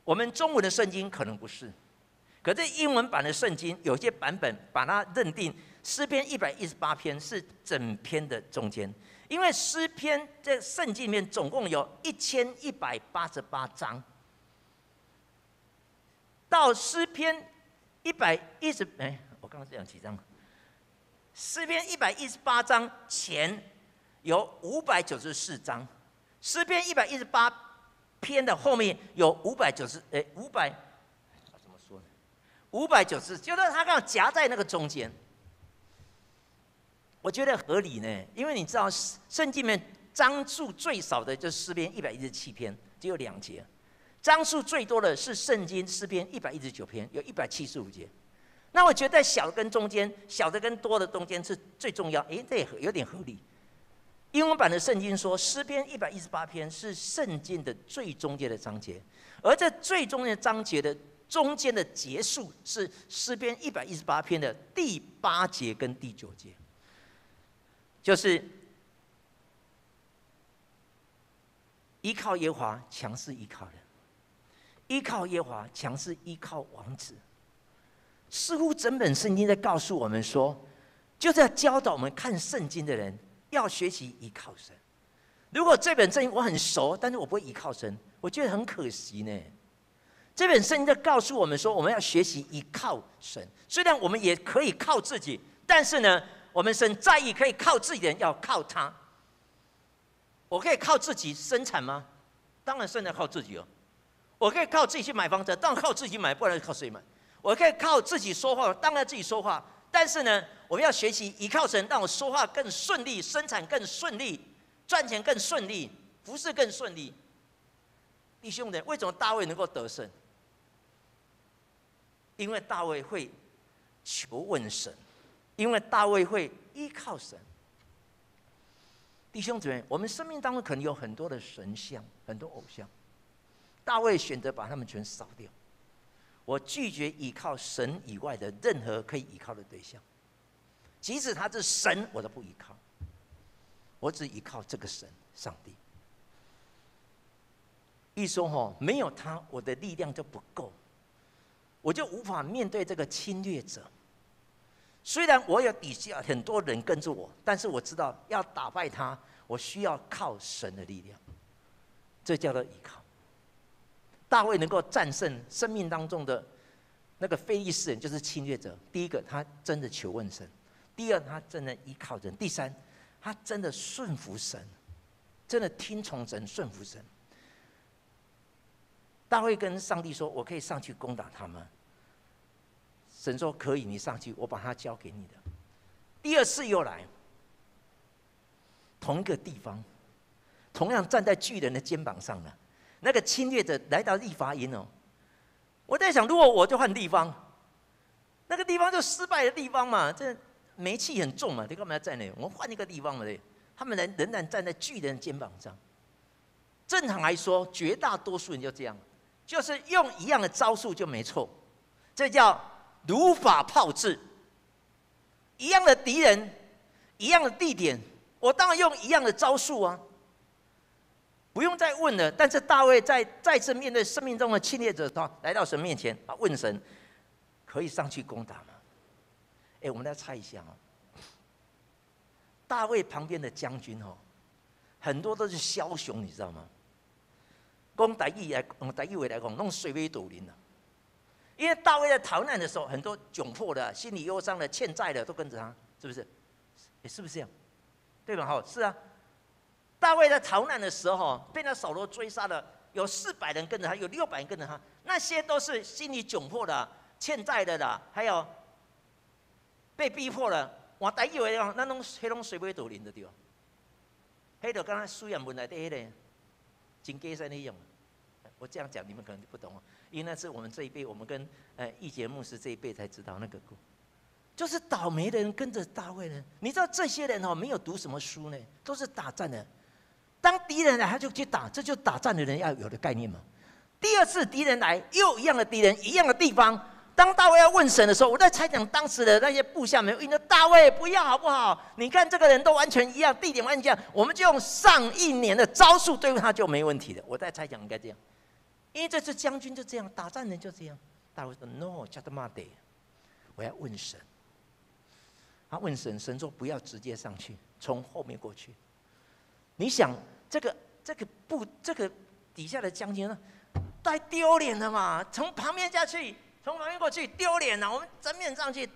我们中文的圣经可能不是，可是英文版的圣经有些版本把它认定诗篇118篇是整篇的中间，因为诗篇在圣经里面总共有1188章。到诗篇我刚刚讲几章？诗篇118章前有594章，诗篇118篇的后面有590，怎么说呢？590，就是它刚好夹在那个中间。我觉得合理呢，因为你知道圣经里面章数最少的就是诗篇117篇，只有2节；章数最多的是圣经诗篇119篇，有175节。那我觉得小的跟中间，小的跟多的中间是最重要。这也有点合理。英文版的圣经说，诗篇118篇是圣经的最中间的章节，而这最中间的章节的中间的结束是诗篇118篇的第8节跟第9节，就是依靠耶和华，强势依靠人；依靠耶和华，强势依靠王子。似乎整本圣经在告诉我们说，就是要教导我们看圣经的人要学习依靠神。如果这本圣经我很熟，但是我不会依靠神，我觉得很可惜呢。这本圣经在告诉我们说，我们要学习依靠神。虽然我们也可以靠自己，但是呢，我们神在意可以靠自己的人要靠他。我可以靠自己生产吗？当然生产靠自己哦。我可以靠自己去买房子，当然靠自己买，不然靠谁买？我可以靠自己说话，当然自己说话。但是呢，我们要学习依靠神，让我说话更顺利，生产更顺利，赚钱更顺利，服侍更顺利。弟兄们，为什么大卫能够得胜？因为大卫会求问神，因为大卫会依靠神。弟兄姊妹，我们生命当中可能有很多的神像，很多偶像。大卫选择把他们全烧掉。我拒绝依靠神以外的任何可以依靠的对象，即使他是神，我都不依靠。我只依靠这个神，上帝。一说没有他，我的力量就不够，我就无法面对这个侵略者。虽然我有底下很多人跟着我，但是我知道要打败他，我需要靠神的力量，这叫做依靠。大卫能够战胜生命当中的那个非利士人，就是侵略者。第一个，他真的求问神；第二，他真的依靠人；第三，他真的顺服神，真的听从神、顺服神。大卫跟上帝说：“我可以上去攻打他们。”神说：“可以，你上去，我把他交给你的。”第二次又来，同一个地方，同样站在巨人的肩膀上了。那个侵略者来到利乏音哦，我在想，如果我就换地方，那个地方就失败的地方嘛，这煤气很重嘛，你干嘛要在那？我们换一个地方嘛，对，他们仍然站在巨人的肩膀上。正常来说，绝大多数人就这样，就是用一样的招数就没错，这叫如法炮制。一样的敌人，一样的地点，我当然用一样的招数啊。不用再问了。但是大卫再次面对生命中的侵略者，来到神面前，问神：可以上去攻打吗？我们来猜一下哦。大卫旁边的将军哦，很多都是枭雄，你知道吗？用台语话来讲，弄水尾斗林了。因为大卫在逃难的时候，很多窘迫的、心理忧伤的、欠债的都跟着他，是不是？是不是这样？对吧？是啊。大卫在逃难的时候，被那扫罗追杀了，有400人跟着他，有600人跟着他，那些都是心理窘迫的、欠债的啦，还有被逼迫了。我台语话讲，那拢水尾斗林的对吧？迄就刚刚苏养文来的迄个金鸡山那样。我这样讲你们可能不懂哦，因为那是我们这一辈，我们跟义节牧师这一辈才知道那个故。就是倒霉的人跟着大卫呢，你知道这些人没有读什么书呢，都是打仗的。当敌人来，他就去打，这就是打仗的人要有的概念嘛。第二次敌人来，又一样的敌人，一样的地方。当大卫要问神的时候，我在猜想当时的那些部下们，因为大卫不要好不好？你看这个人都完全一样，地点完全一样，我们就用上一年的招数对付他就没问题了。我在猜想应该这样，因为这次将军就这样，打仗人就这样。大卫说 ：“No， 叫他妈的，我要问神。”他问神，神说不要直接上去，从后面过去。你想这个底下的将军呢，太丢脸了嘛！从旁边下去，从旁边过去，丢脸了。我们正面上去。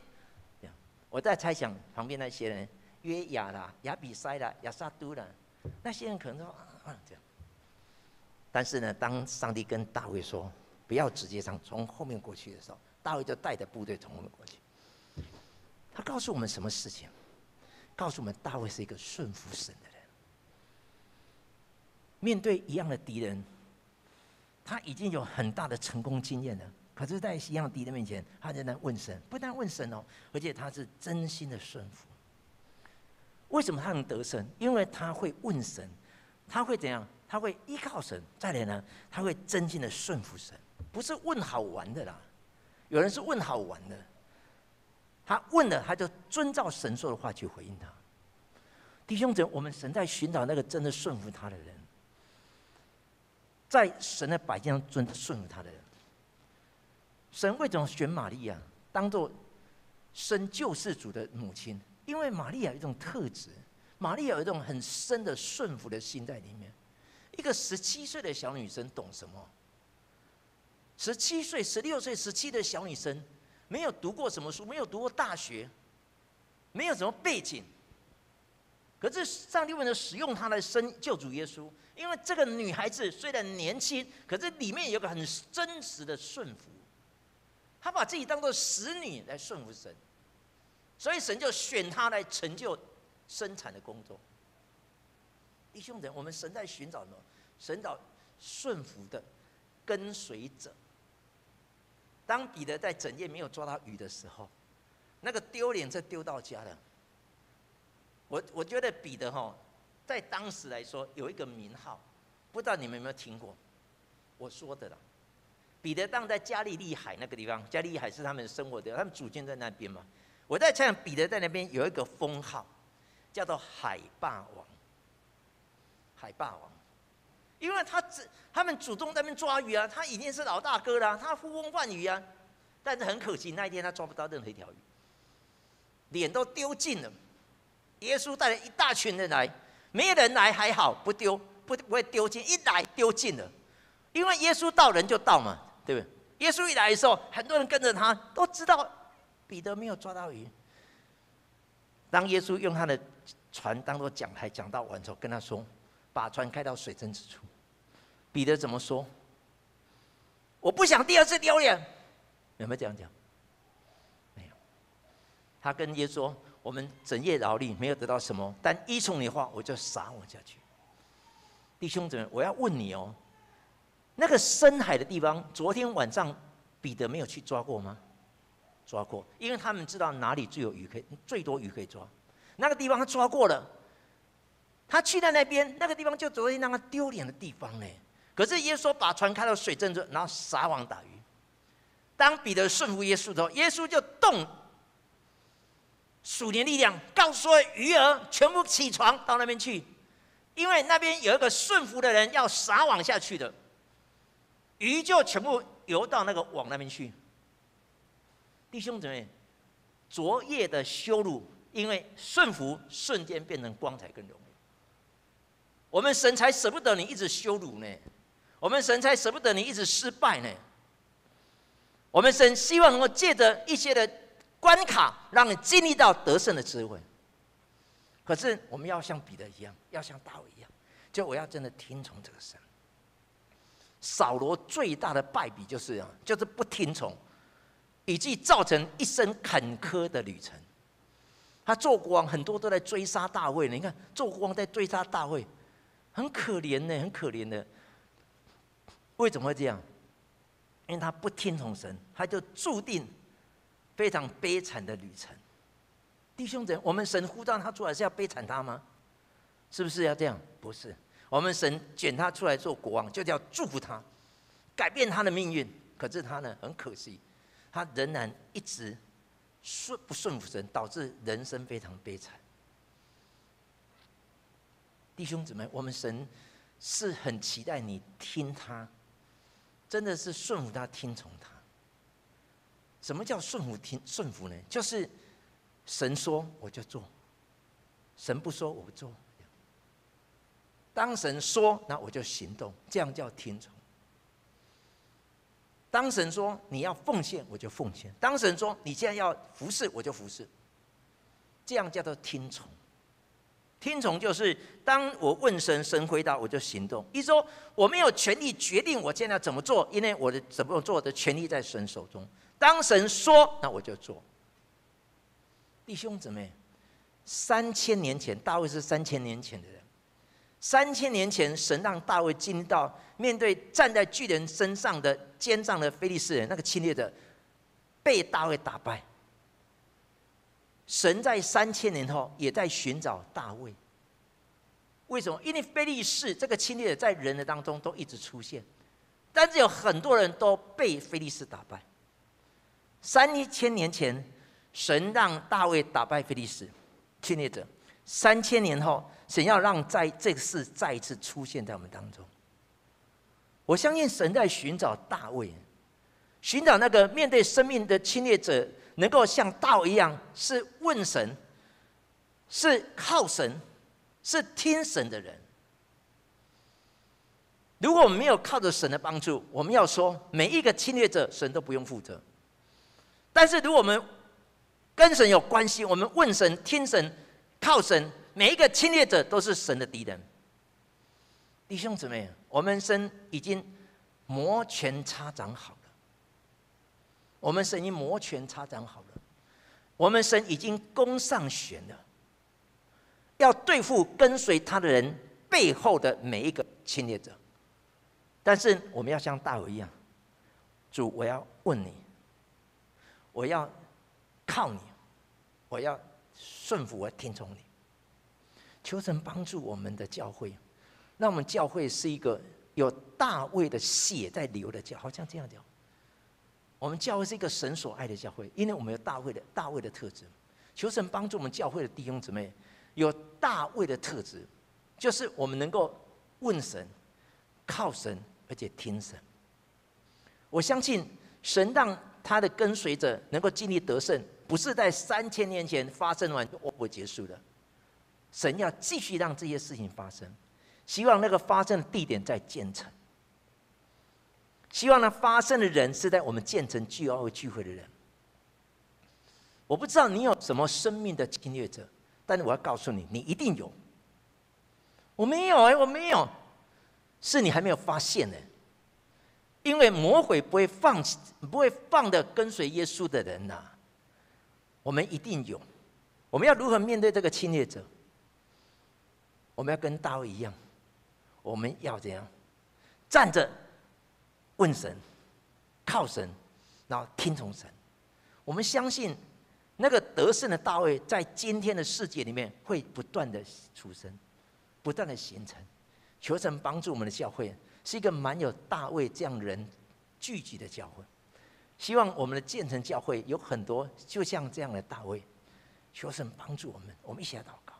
我在猜想旁边那些人，约雅啦、亚比筛啦、亚萨都啦，那些人可能说这样。但是呢，当上帝跟大卫说不要直接从后面过去的时候，大卫就带着部队从后面过去。他告诉我们什么事情？告诉我们大卫是一个顺服神的人。面对一样的敌人，他已经有很大的成功经验了。可是，在一样的敌人面前，他仍然问神，不但问神哦，而且他是真心的顺服。为什么他能得胜？因为他会问神，他会怎样？他会依靠神。再来呢，他会真心的顺服神，不是问好玩的啦。有人是问好玩的，他问了，他就遵照神说的话去回应他。弟兄姊妹，我们神在寻找那个真的顺服他的人，在神的百姓中顺服他的人。神为什么选玛利亚当做生救世主的母亲？因为玛利亚有一种特质，玛利亚有一种很深的顺服的心在里面。一个17岁的小女生懂什么？17岁、16岁、17的小女生，没有读过什么书，没有读过大学，没有什么背景。可是上帝为了使用她来生救主耶稣，因为这个女孩子虽然年轻，可是里面有个很真实的顺服。她把自己当作使女来顺服神，所以神就选她来成就生产的工作。弟兄们，我们神在寻找什么？寻找顺服的跟随者。当彼得在整夜没有抓到鱼的时候，那个丢脸是丢到家了。我觉得彼得在当时来说有一个名号，不知道你们有没有听过？我说的啦。彼得当在加利利海那个地方，加利利海是他们生活的，他们祖先在那边嘛。我在想，彼得在那边有一个封号，叫做海霸王。海霸王，因为他们主动在那边抓鱼啊，他已经是老大哥了，他呼风唤雨啊。但是很可惜，那一天他抓不到任何一条鱼，脸都丢尽了。耶稣带了一大群人来，没人来还好，不会丢尽，一来丢尽了。因为耶稣到人就到嘛，对不对？耶稣一来的时候，很多人跟着他，都知道彼得没有抓到鱼。当耶稣用他的船当作讲台讲到完之后，跟他说：“把船开到水深之处。”彼得怎么说？我不想第二次丢脸。有没有这样讲？没有。他跟耶稣说：“我们整夜劳力，没有得到什么，但依从你的话，我就撒网下去。”弟兄姊妹，我要问你哦，那个深海的地方，昨天晚上彼得没有去抓过吗？抓过，因为他们知道哪里最多鱼可以抓。那个地方他抓过了，他去到那边，那个地方就昨天让他丢脸的地方呢。可是耶稣把船开到水深处，然后撒网打鱼。当彼得顺服耶稣的时候，耶稣就动属灵力量，告诉所有鱼儿全部起床到那边去，因为那边有一个顺服的人要撒网下去的，鱼就全部游到那个网那边去。弟兄姊妹，昨夜的羞辱，因为顺服，瞬间变成光彩跟荣耀。我们神才舍不得你一直羞辱呢，我们神才舍不得你一直失败呢。我们神希望能够借着一些的关卡，让你经历到得胜的智慧。可是我们要像彼得一样，要像大卫一样，就我要真的听从这个神。扫罗最大的败笔就是不听从，以致造成一生坎坷的旅程。他做国王，很多都在追杀大卫呢。你看，做国王在追杀大卫，很可怜呢，很可怜的。为什么会这样？因为他不听从神，他就注定非常悲惨的旅程。弟兄姊妹，我们神呼召他出来是要悲惨他吗？是不是要这样？不是，我们神选他出来做国王，就是要祝福他，改变他的命运。可是他呢，很可惜，他仍然一直不顺服神，导致人生非常悲惨。弟兄姊妹，我们神是很期待你听他，真的是顺服他，听从他。什么叫顺服呢？就是神说我就做，神不说我不做。当神说，那我就行动，这样叫听从。当神说你要奉献，我就奉献；当神说你现在要服侍，我就服侍。这样叫做听从。听从就是当我问神，神回答我就行动。意思说我没有权利决定我现在怎么做，因为我的怎么做的权利在神手中。当神说，那我就做。弟兄姊妹，3000年前，大卫是3000年前的人。3000年前，神让大卫经历到面对站在巨人身上的肩上的非利士人，那个侵略者被大卫打败。神在3000年后也在寻找大卫。为什么？因为非利士这个侵略者在人的当中都一直出现，但是有很多人都被非利士打败。3000年前，神让大卫打败非利士侵略者。3000年后，神要让在这个事再一次出现在我们当中。我相信神在寻找大卫，寻找那个面对生命的侵略者，能够像大卫一样，是问神，是靠神，是听神的人。如果我们没有靠着神的帮助，我们要说每一个侵略者，神都不用负责。但是如果我们跟神有关系，我们问神、听神、靠神，每一个侵略者都是神的敌人。弟兄姊妹，我们神已经摩拳擦掌好了，我们神已经摩拳擦掌好了，我们神已经弓上弦了，要对付跟随他的人背后的每一个侵略者。但是我们要像大卫一样，主，我要问你，我要靠你，我要顺服，我要听从你。求神帮助我们的教会，让我们教会是一个有大卫的血在流的教，好像这样讲。我们教会是一个神所爱的教会，因为我们有大卫的特质。求神帮助我们教会的弟兄姊妹有大卫的特质，就是我们能够问神、靠神，而且听神。我相信神让他的跟随者能够经历得胜，不是在3000年前发生完就不结束了。神要继续让这些事情发生，希望那个发生的地点在建城，希望那发生的人是在我们建城聚会的人。我不知道你有什么生命的侵略者，但是我要告诉你，你一定有。我没有我没有，是你还没有发现呢。因为魔鬼不会放的跟随耶稣的人呐，我们一定有。我们要如何面对这个侵略者？我们要跟大卫一样，我们要怎样？站着问神，靠神，然后听从神。我们相信那个得胜的大卫，在今天的世界里面会不断的出生，不断的形成。求神帮助我们的教会是一个蛮有大卫这样人聚集的教会。希望我们的建城教会有很多就像这样的大卫。求神帮助我们，我们一起来祷告。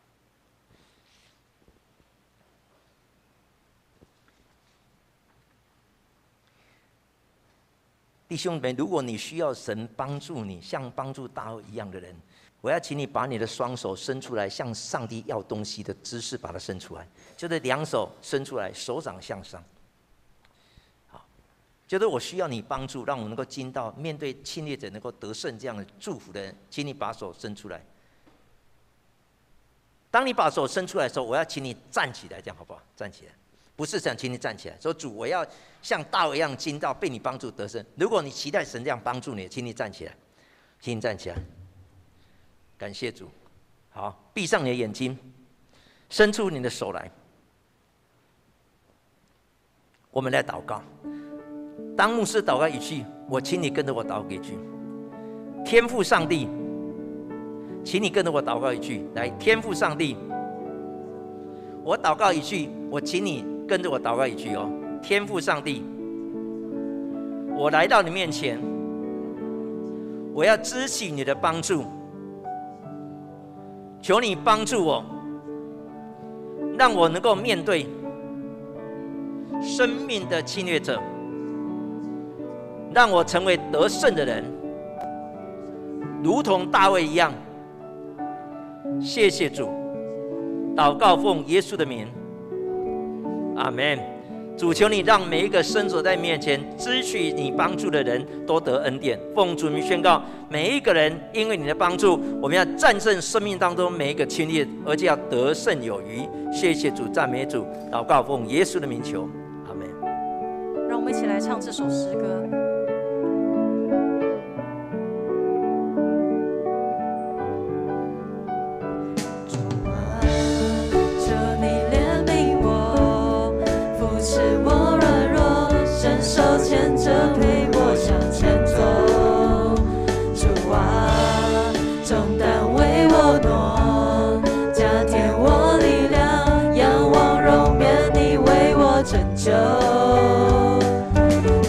弟兄们，如果你需要神帮助你，像帮助大卫一样的人，我要请你把你的双手伸出来，向上帝要东西的姿势把它伸出来，就是2手伸出来，手掌向上。好，就是我需要你帮助，让我能够进到面对侵略者能够得胜这样的祝福的人，请你把手伸出来。当你把手伸出来的时候，我要请你站起来，这样好不好？站起来。不是想请你站起来，说主，我要像大卫一样进到被你帮助得胜。如果你期待神这样帮助你，请你站起来，请你站起来。感谢主。好，闭上你的眼睛，伸出你的手来。我们来祷告。当牧师祷告一句，我请你跟着我祷告一句。天父上帝，请你跟着我祷告一句。来，天父上帝，我祷告一句，我请你跟着我祷告一句哦。天父上帝，我来到你面前，我要支取你的帮助，求你帮助我，让我能够面对生命的侵略者，让我成为得胜的人，如同大卫一样。谢谢主，祷告奉耶稣的名，阿们。主，求你让每一个伸手在面前支取你帮助的人都得恩典。奉主名宣告，每一个人因为你的帮助，我们要战胜生命当中每一个侵略，而且要得胜有余。谢谢主，赞美主，祷告奉耶稣的名求，阿门。让我们一起来唱这首诗歌。牵着陪我向前走，主啊，重担为我挪，加添我力量，仰望容颜，你为我拯救。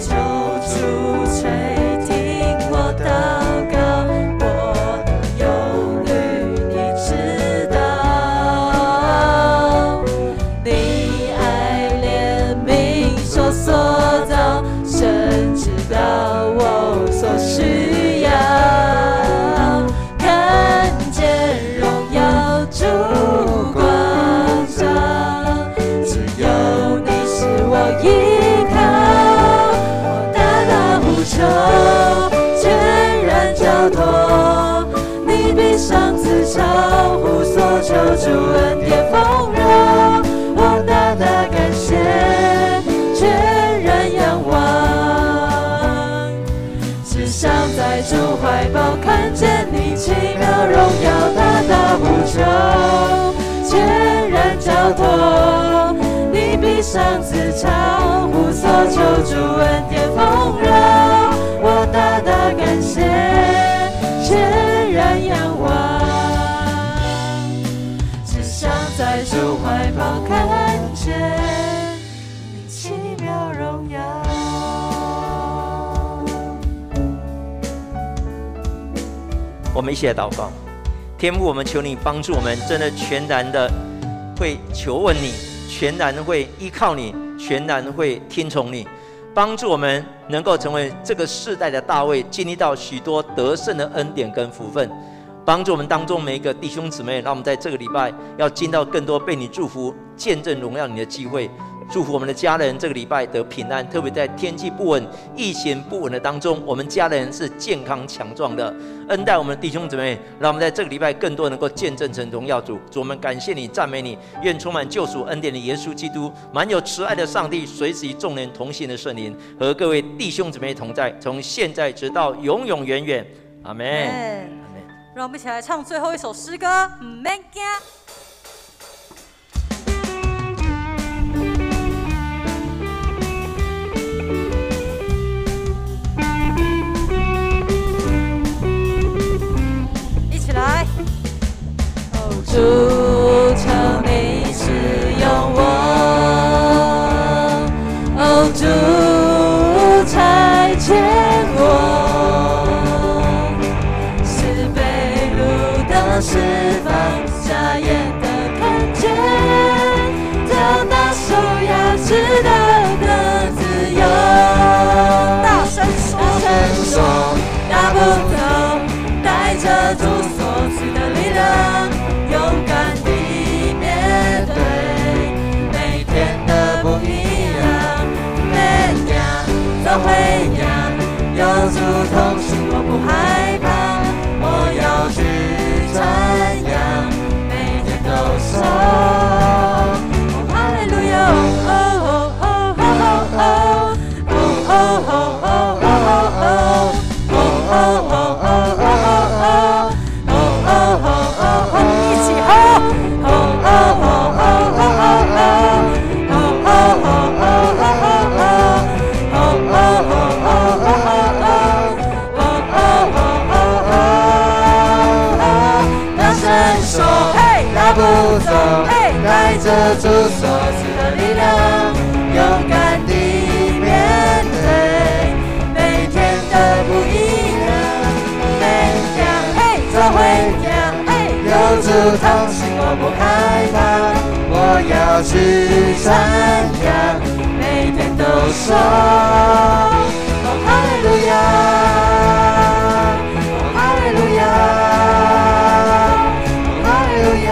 求主垂听我祷告，我的忧虑你知道，你爱怜悯所塑造。神知道我所需要，看见荣耀主光照，只有你是我依靠，我大大呼求，全然交托，你必上赐超乎所求，主恩典丰饶，我大大感谢，全然仰望。想在主怀抱看见你奇妙荣耀，大大呼求，全然交托，你必上赐超乎所求，主恩典丰饶，我大大感谢，全然仰望。只想在主怀抱看见你奇妙荣耀。我们一起来祷告。天父，我们求你帮助我们，真的全然的会求问你，全然会依靠你，全然会听从你，帮助我们能够成为这个世代的大卫，经历到许多得胜的恩典跟福分。帮助我们当中每一个弟兄姊妹，让我们在这个礼拜要经到更多被你祝福、见证荣耀你的机会。祝福我们的家人这个礼拜得平安，特别在天气不稳、疫情不稳的当中，我们家人是健康强壮的。恩待我们的弟兄姊妹，让我们在这个礼拜更多能够见证成荣耀主。主，我们感谢你、赞美你，愿充满救赎恩典的耶稣基督，满有慈爱的上帝，随时与众人同行的圣灵，和各位弟兄姊妹同在，从现在直到永永远远。阿门。让我们一起来唱最后一首诗歌，唔免惊。主，求你使用我，哦，主差遣我，是被掳的释放，瞎眼的看见，叫那受压制的自由。大声说，大步走，带着主所赐的力量。勇敢地面对每天的不一样，每样都会样，有主同行我不害怕，我要去传扬，每天都说哈利路亚，哦哦哦哦哦哦哦哦哦哦哦哦哦。大步走，带着主所赐的力量，勇敢地面对每天的不一样，每样都会样，有主同行我不害怕，我要去传扬，每天都说哦哈利路亚，哦哈利路亚。哈利路亚，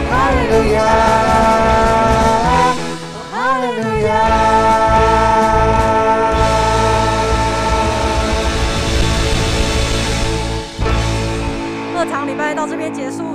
哈利路亚，路亚。2场礼拜到这边结束。